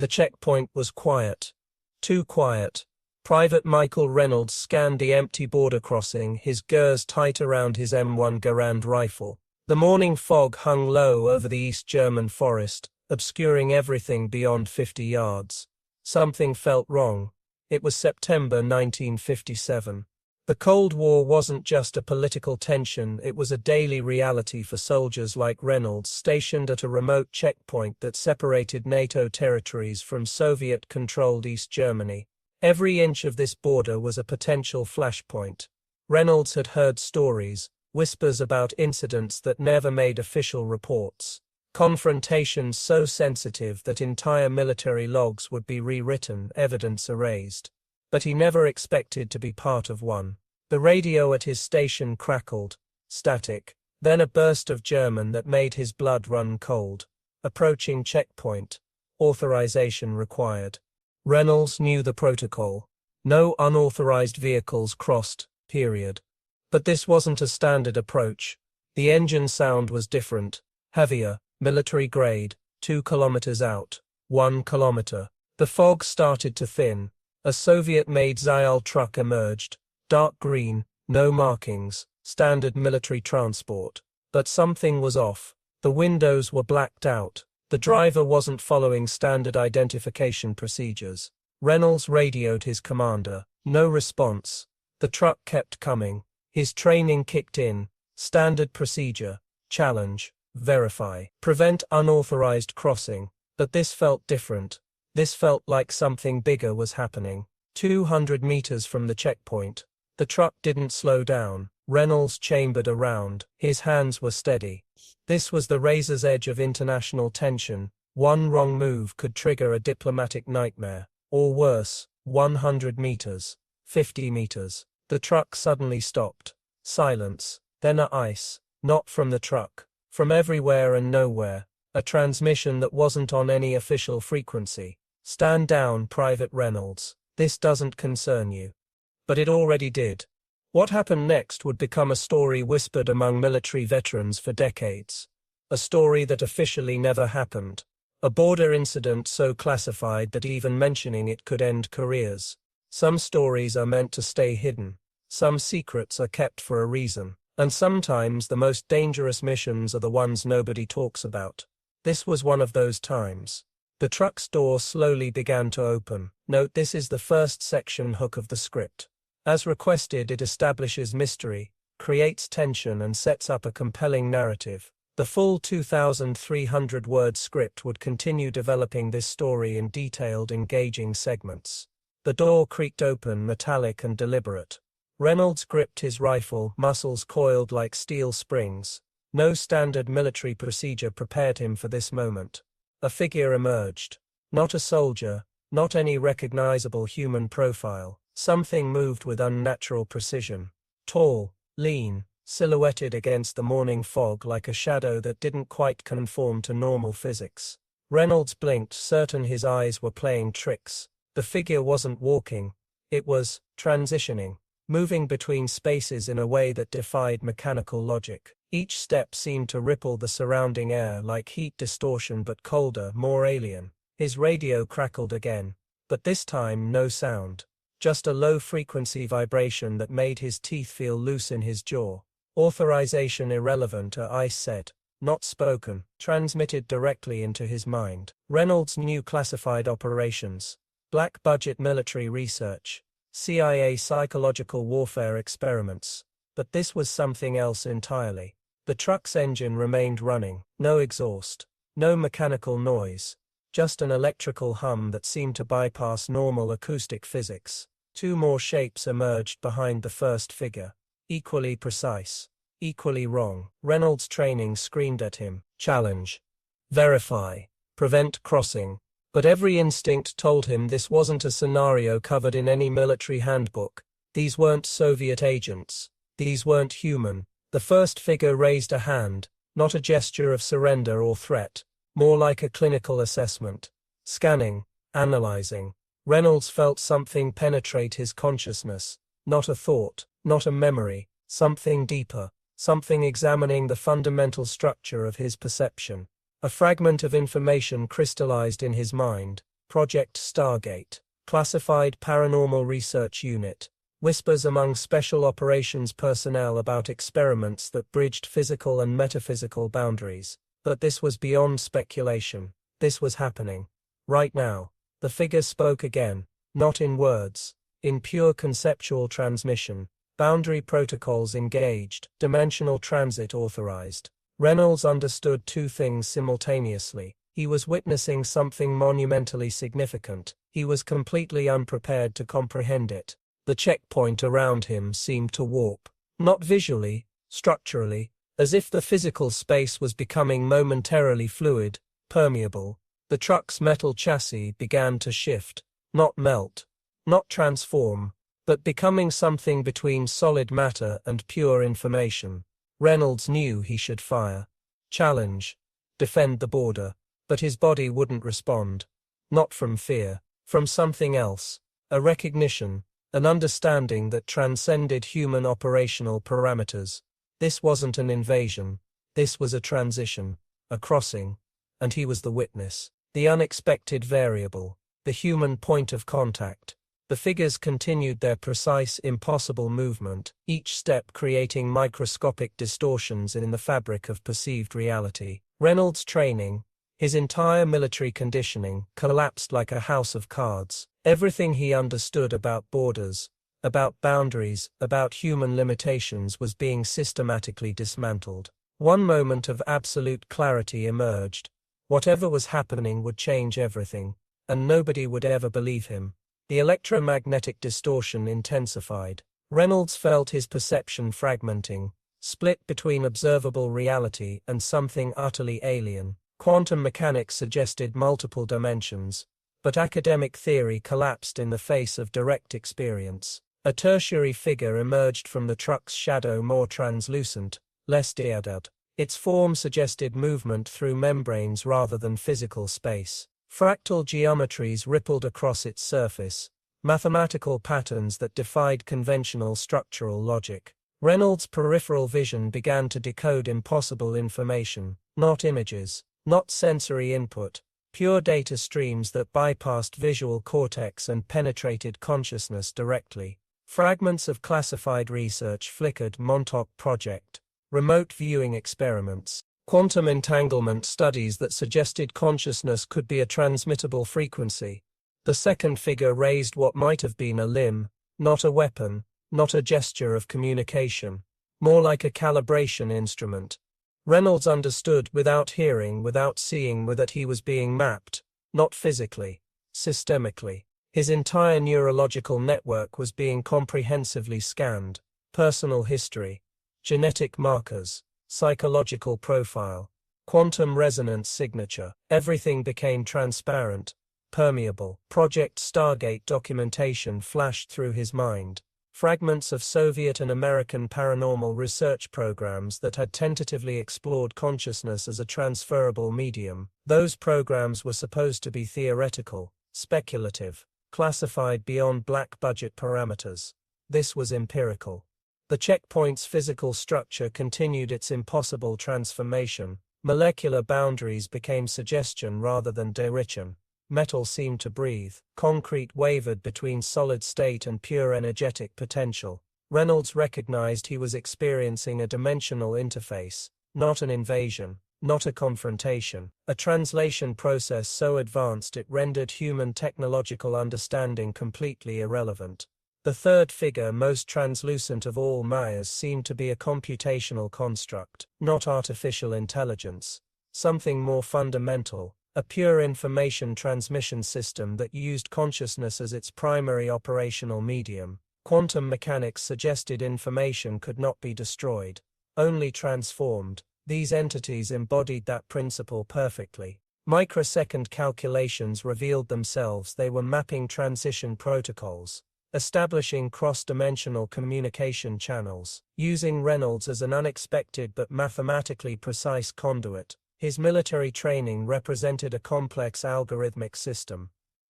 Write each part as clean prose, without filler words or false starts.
The checkpoint was quiet. Too quiet. Private Michael Reynolds scanned the empty border crossing, his gers tight around his M1 Garand rifle. The morning fog hung low over the East German forest, obscuring everything beyond 50 yards. Something felt wrong. It was September 1957. The Cold War wasn't just a political tension, it was a daily reality for soldiers like Reynolds stationed at a remote checkpoint that separated NATO territories from Soviet-controlled East Germany. Every inch of this border was a potential flashpoint. Reynolds had heard stories, whispers about incidents that never made official reports. Confrontations so sensitive that entire military logs would be rewritten, evidence erased. But he never expected to be part of one. The radio at his station crackled, static, then a burst of German that made his blood run cold. Approaching checkpoint. Authorization required. Reynolds knew the protocol. No unauthorized vehicles crossed, period. But this wasn't a standard approach. The engine sound was different, heavier, military grade, 2 kilometers out, 1 kilometer. The fog started to thin. A Soviet-made Zyal truck emerged, dark green, no markings, standard military transport. But something was off. The windows were blacked out. The driver wasn't following standard identification procedures. Reynolds radioed his commander. No response. The truck kept coming. His training kicked in. Standard procedure. Challenge. Verify. Prevent unauthorized crossing. But this felt different. This felt like something bigger was happening. 200 meters from the checkpoint. The truck didn't slow down. Reynolds chambered around. His hands were steady. This was the razor's edge of international tension. One wrong move could trigger a diplomatic nightmare. Or worse, 100 meters. 50 meters. The truck suddenly stopped. Silence. Then a ice. Not from the truck. From everywhere and nowhere. A transmission that wasn't on any official frequency. Stand down, Private Reynolds. This doesn't concern you. But it already did. What happened next would become a story whispered among military veterans for decades. A story that officially never happened. A border incident so classified that even mentioning it could end careers. Some stories are meant to stay hidden. Some secrets are kept for a reason. And sometimes the most dangerous missions are the ones nobody talks about. This was one of those times. The truck's door slowly began to open. Note, this is the first section hook of the script. As requested, it establishes mystery, creates tension and sets up a compelling narrative. The full 2,300-word script would continue developing this story in detailed, engaging segments. The door creaked open, metallic and deliberate. Reynolds gripped his rifle, muscles coiled like steel springs. No standard military procedure prepared him for this moment. A figure emerged. Not a soldier, not any recognizable human profile. Something moved with unnatural precision. Tall, lean, silhouetted against the morning fog like a shadow that didn't quite conform to normal physics. Reynolds blinked, certain his eyes were playing tricks. The figure wasn't walking. It was transitioning, moving between spaces in a way that defied mechanical logic. Each step seemed to ripple the surrounding air like heat distortion, but colder, more alien. His radio crackled again, but this time no sound. Just a low-frequency vibration that made his teeth feel loose in his jaw. Authorization irrelevant, Ice said. Not spoken, transmitted directly into his mind. Reynolds knew classified operations. Black-budget military research. CIA psychological warfare experiments. But this was something else entirely. The truck's engine remained running. No exhaust. No mechanical noise. Just an electrical hum that seemed to bypass normal acoustic physics. Two more shapes emerged behind the first figure. Equally precise. Equally wrong. Reynolds' training screamed at him. Challenge. Verify. Prevent crossing. But every instinct told him this wasn't a scenario covered in any military handbook. These weren't Soviet agents. These weren't human. The first figure raised a hand, not a gesture of surrender or threat, more like a clinical assessment. Scanning, analyzing. Reynolds felt something penetrate his consciousness. Not a thought, not a memory, something deeper, something examining the fundamental structure of his perception. A fragment of information crystallized in his mind, Project Stargate, Classified Paranormal Research Unit. Whispers among special operations personnel about experiments that bridged physical and metaphysical boundaries. But this was beyond speculation. This was happening. Right now. The figures spoke again, not in words, in pure conceptual transmission. Boundary protocols engaged, dimensional transit authorized. Reynolds understood two things simultaneously. He was witnessing something monumentally significant. He was completely unprepared to comprehend it. The checkpoint around him seemed to warp, not visually, structurally, as if the physical space was becoming momentarily fluid, permeable. The truck's metal chassis began to shift, not melt, not transform, but becoming something between solid matter and pure information. Reynolds knew he should fire, challenge, defend the border, but his body wouldn't respond. Not from fear, from something else, a recognition, an understanding that transcended human operational parameters. This wasn't an invasion, this was a transition, a crossing, and he was the witness, the unexpected variable, the human point of contact. The figures continued their precise, impossible movement, each step creating microscopic distortions in the fabric of perceived reality. Reynolds' training, his entire military conditioning, collapsed like a house of cards. Everything he understood about borders, about boundaries, about human limitations was being systematically dismantled. One moment of absolute clarity emerged. Whatever was happening would change everything, and nobody would ever believe him. The electromagnetic distortion intensified. Reynolds felt his perception fragmenting, split between observable reality and something utterly alien. Quantum mechanics suggested multiple dimensions, but academic theory collapsed in the face of direct experience. A tertiary figure emerged from the truck's shadow, more translucent, less diadered. Its form suggested movement through membranes rather than physical space. Fractal geometries rippled across its surface, mathematical patterns that defied conventional structural logic. Reynolds' peripheral vision began to decode impossible information, not images, not sensory input, pure data streams that bypassed visual cortex and penetrated consciousness directly. Fragments of classified research flickered. Montauk Project, remote viewing experiments, quantum entanglement studies that suggested consciousness could be a transmittable frequency. The second figure raised what might have been a limb, not a weapon, not a gesture of communication, more like a calibration instrument. Reynolds understood without hearing, without seeing, that he was being mapped, not physically, systemically. His entire neurological network was being comprehensively scanned. Personal history, genetic markers, psychological profile, quantum resonance signature. Everything became transparent, permeable. Project Stargate documentation flashed through his mind. Fragments of Soviet and American paranormal research programs that had tentatively explored consciousness as a transferable medium. Those programs were supposed to be theoretical, speculative, classified beyond black-budget parameters. This was empirical. The checkpoint's physical structure continued its impossible transformation. Molecular boundaries became suggestion rather than direction. Metal seemed to breathe. Concrete wavered between solid state and pure energetic potential. Reynolds recognized he was experiencing a dimensional interface, not an invasion, not a confrontation. A translation process so advanced it rendered human technological understanding completely irrelevant. The third figure, most translucent of all Mayas, seemed to be a computational construct, not artificial intelligence. Something more fundamental. A pure information transmission system that used consciousness as its primary operational medium. Quantum mechanics suggested information could not be destroyed, only transformed. These entities embodied that principle perfectly. Microsecond calculations revealed themselves. They were mapping transition protocols, establishing cross-dimensional communication channels, using Reynolds as an unexpected but mathematically precise conduit. His military training represented a complex algorithmic system,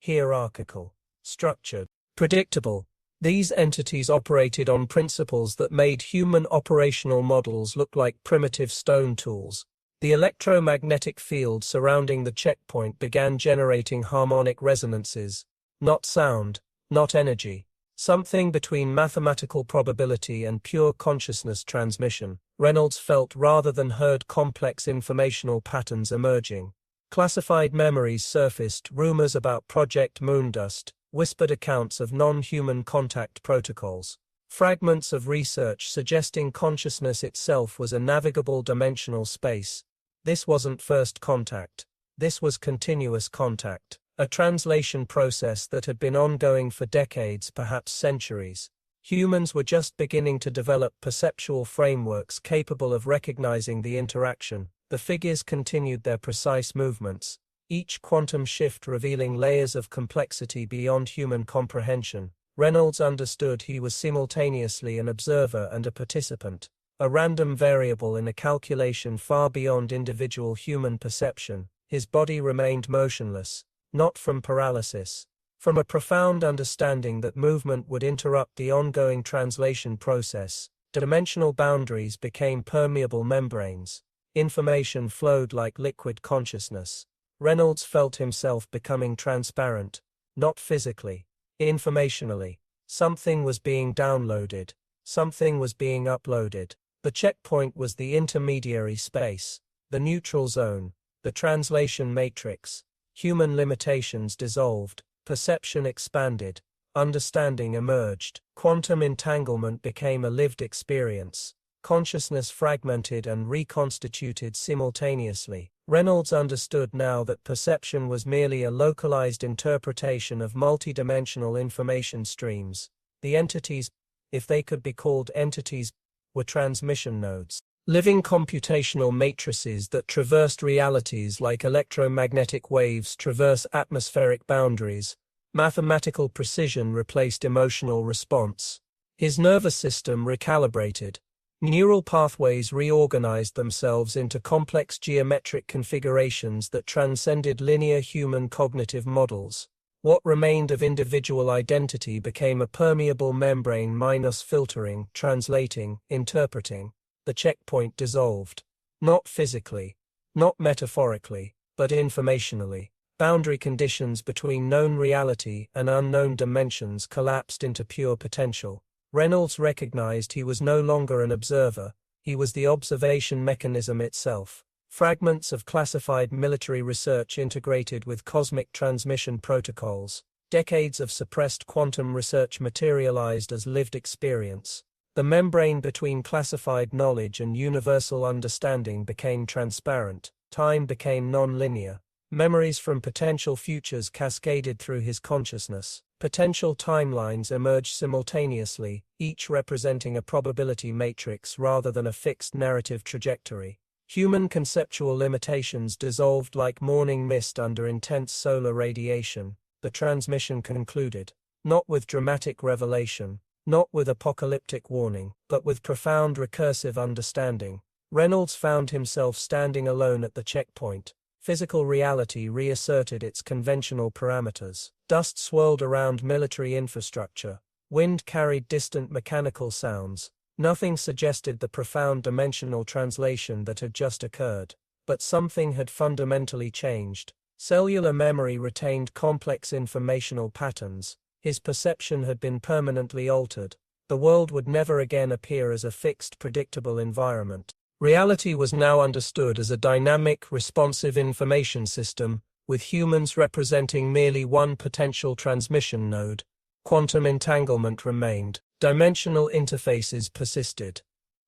hierarchical, structured, predictable. These entities operated on principles that made human operational models look like primitive stone tools. The electromagnetic field surrounding the checkpoint began generating harmonic resonances, not sound, not energy, something between mathematical probability and pure consciousness transmission. Reynolds felt rather than heard complex informational patterns emerging. Classified memories surfaced, rumors about Project Moondust, whispered accounts of non-human contact protocols. Fragments of research suggesting consciousness itself was a navigable dimensional space. This wasn't first contact. This was continuous contact, a translation process that had been ongoing for decades, perhaps centuries. Humans were just beginning to develop perceptual frameworks capable of recognizing the interaction. The figures continued their precise movements, each quantum shift revealing layers of complexity beyond human comprehension. Reynolds understood he was simultaneously an observer and a participant, a random variable in a calculation far beyond individual human perception. His body remained motionless, not from paralysis, from a profound understanding that movement would interrupt the ongoing translation process. Dimensional boundaries became permeable membranes. Information flowed like liquid consciousness. Reynolds felt himself becoming transparent, not physically, informationally. Something was being downloaded, something was being uploaded. The checkpoint was the intermediary space, the neutral zone, the translation matrix. Human limitations dissolved, perception expanded, understanding emerged. Quantum entanglement became a lived experience. Consciousness fragmented and reconstituted simultaneously. Reynolds understood now that perception was merely a localized interpretation of multidimensional information streams. The entities, if they could be called entities, were transmission nodes, living computational matrices that traversed realities like electromagnetic waves traverse atmospheric boundaries. Mathematical precision replaced emotional response. His nervous system recalibrated. Neural pathways reorganized themselves into complex geometric configurations that transcended linear human cognitive models. What remained of individual identity became a permeable membrane minus filtering, translating, interpreting. The checkpoint dissolved. Not physically, not metaphorically, but informationally. Boundary conditions between known reality and unknown dimensions collapsed into pure potential. Reynolds recognized he was no longer an observer, he was the observation mechanism itself. Fragments of classified military research integrated with cosmic transmission protocols. Decades of suppressed quantum research materialized as lived experience. The membrane between classified knowledge and universal understanding became transparent. Time became non-linear. Memories from potential futures cascaded through his consciousness. Potential timelines emerged simultaneously, each representing a probability matrix rather than a fixed narrative trajectory. Human conceptual limitations dissolved like morning mist under intense solar radiation. The transmission concluded, not with dramatic revelation, not with apocalyptic warning, but with profound recursive understanding. Reynolds found himself standing alone at the checkpoint. Physical reality reasserted its conventional parameters. Dust swirled around military infrastructure. Wind carried distant mechanical sounds. Nothing suggested the profound dimensional translation that had just occurred. But something had fundamentally changed. Cellular memory retained complex informational patterns. His perception had been permanently altered. The world would never again appear as a fixed, predictable environment. Reality was now understood as a dynamic, responsive information system, with humans representing merely one potential transmission node. Quantum entanglement remained. Dimensional interfaces persisted.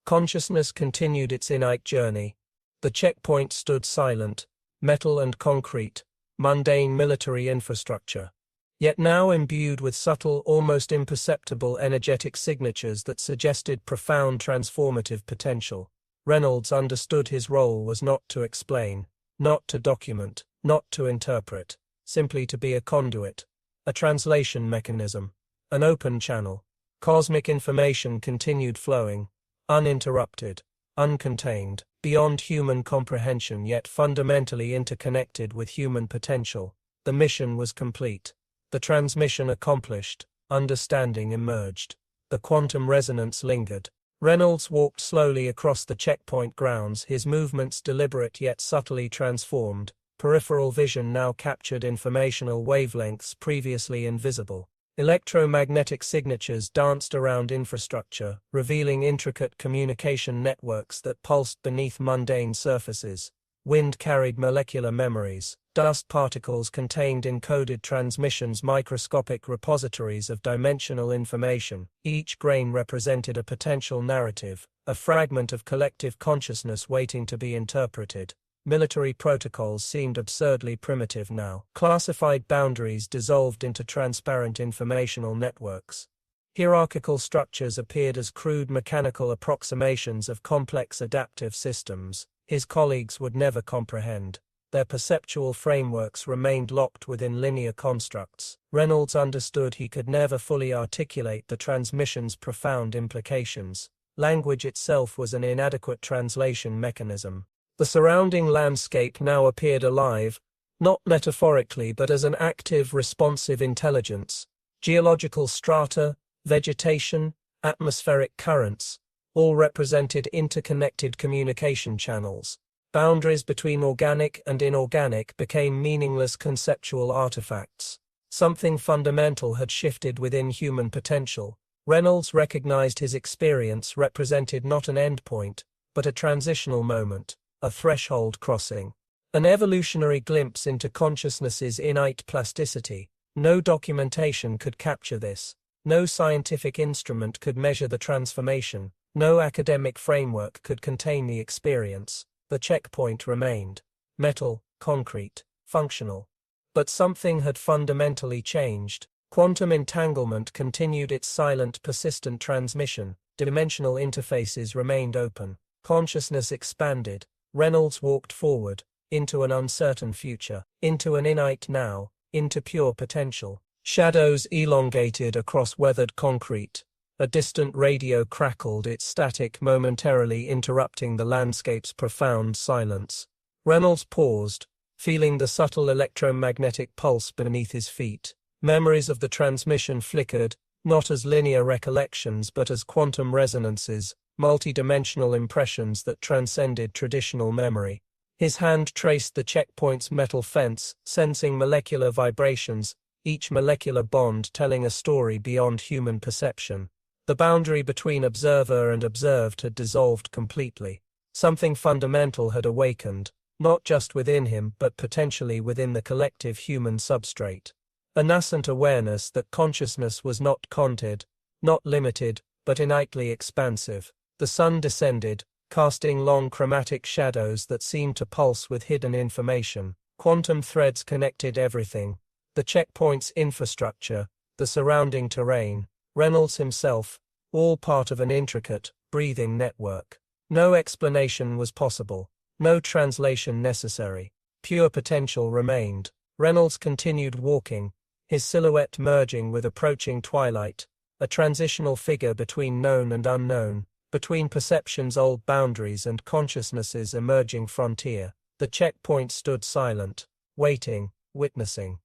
Consciousness continued its innate journey. The checkpoint stood silent, metal and concrete, mundane military infrastructure. Yet now imbued with subtle, almost imperceptible energetic signatures that suggested profound transformative potential. Reynolds understood his role was not to explain, not to document, not to interpret, simply to be a conduit, a translation mechanism, an open channel. Cosmic information continued flowing, uninterrupted, uncontained, beyond human comprehension yet fundamentally interconnected with human potential. The mission was complete. The transmission accomplished, understanding emerged. The quantum resonance lingered. Reynolds walked slowly across the checkpoint grounds, his movements deliberate yet subtly transformed. Peripheral vision now captured informational wavelengths previously invisible. Electromagnetic signatures danced around infrastructure, revealing intricate communication networks that pulsed beneath mundane surfaces. Wind carried molecular memories. Dust particles contained encoded transmissions, microscopic repositories of dimensional information. Each grain represented a potential narrative, a fragment of collective consciousness waiting to be interpreted. Military protocols seemed absurdly primitive now. Classified boundaries dissolved into transparent informational networks. Hierarchical structures appeared as crude mechanical approximations of complex adaptive systems his colleagues would never comprehend. Their perceptual frameworks remained locked within linear constructs. Reynolds understood he could never fully articulate the transmission's profound implications. Language itself was an inadequate translation mechanism. The surrounding landscape now appeared alive, not metaphorically but as an active, responsive intelligence. Geological strata, vegetation, atmospheric currents, all represented interconnected communication channels. Boundaries between organic and inorganic became meaningless conceptual artifacts. Something fundamental had shifted within human potential. Reynolds recognized his experience represented not an endpoint, but a transitional moment, a threshold crossing, an evolutionary glimpse into consciousness's innate plasticity. No documentation could capture this. No scientific instrument could measure the transformation. No academic framework could contain the experience. The checkpoint remained metal, concrete, functional. But something had fundamentally changed. Quantum entanglement continued its silent, persistent transmission. Dimensional interfaces remained open. Consciousness expanded. Reynolds walked forward, into an uncertain future, into an innate now, into pure potential. Shadows elongated across weathered concrete. A distant radio crackled, its static momentarily interrupting the landscape's profound silence. Reynolds paused, feeling the subtle electromagnetic pulse beneath his feet. Memories of the transmission flickered, not as linear recollections but as quantum resonances, multi-dimensional impressions that transcended traditional memory. His hand traced the checkpoint's metal fence, sensing molecular vibrations, each molecular bond telling a story beyond human perception. The boundary between observer and observed had dissolved completely. Something fundamental had awakened, not just within him but potentially within the collective human substrate. A nascent awareness that consciousness was not content, not limited, but innately expansive. The sun descended, casting long chromatic shadows that seemed to pulse with hidden information. Quantum threads connected everything. The checkpoint's infrastructure, the surrounding terrain, Reynolds himself, all part of an intricate, breathing network. No explanation was possible, no translation necessary. Pure potential remained. Reynolds continued walking, his silhouette merging with approaching twilight, a transitional figure between known and unknown, between perception's old boundaries and consciousness's emerging frontier. The checkpoint stood silent, waiting, witnessing.